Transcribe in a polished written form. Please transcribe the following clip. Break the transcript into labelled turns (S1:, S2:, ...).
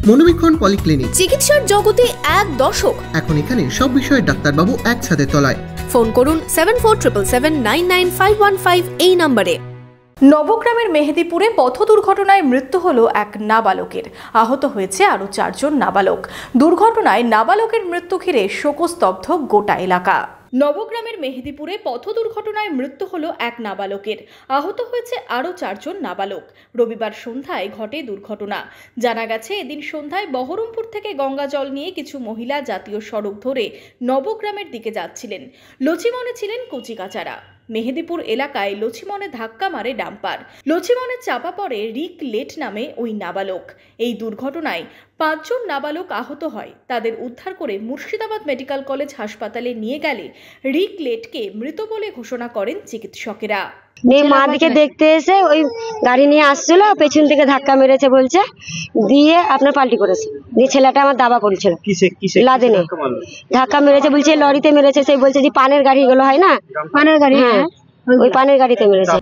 S1: মনোবীক্ষণ polyclinic,
S2: চিকিৎসার জগতে এক দশক।
S1: এখন এখানে সব বিষয়ে ডাক্তারবাবু একসাথে তলায়।
S2: ফোন করুন 7477799515 এই নম্বরে।
S3: নবগ্রামের মেহেদিপুরে পথ দুর্ঘটনায় মৃত্যু হলো এক নাবালকের, আহত হয়েছে আরও 4 জন নাবালক। দুর্ঘটনায় নাবালকের মৃত্যু ঘিরে শোকস্তব্ধ গোটা এলাকা। নবগ্রামের মেহেদিপুরে পথ দুর্ঘটনায় মৃত্যু হলো এক নাবালকের, আহত হয়েছে আরও 4 জন নাবালক। রবিবার সন্ধ্যায় ঘটে দুর্ঘটনা। জানা গেছে, এদিন সন্ধ্যায় বহরমপুর থেকে গঙ্গা জল নিয়ে কিছু মহিলা জাতীয় সড়ক ধরে নবগ্রামের দিকে যাচ্ছিলেন। লচিমনে ছিলেন কচিকাচারা। মেহেদিপুর এলাকায় লচিমনে ধাক্কা মারে ডাম্পার। লচিমনে চাপা পড়ে রিক লেট নামে ওই নাবালক। এই দুর্ঘটনায় 5 জন নাবালক আহত হয়। তাদের উদ্ধার করে মুর্শিদাবাদ মেডিকেল কলেজ হাসপাতালে নিয়ে গেলে রিক লেটকে মৃত বলে ঘোষণা করেন চিকিৎসকেরা।
S4: মা দিকে দেখতে এসে ওই গাড়ি নিয়ে আসছিল, পেছন থেকে ধাক্কা মেরেছে বলছে, দিয়ে আপনার পাল্টি করেছে। দিয়ে ছেলেটা আমার দাবা পড়ছিল লাদেনে ধাক্কা মেরেছে, বলছে লরিতে মেরেছে। সেই বলছে যে পানের গাড়ি এগুলো হয় না, পানের গাড়ি, হ্যাঁ ওই পানের গাড়িতে মেরেছে।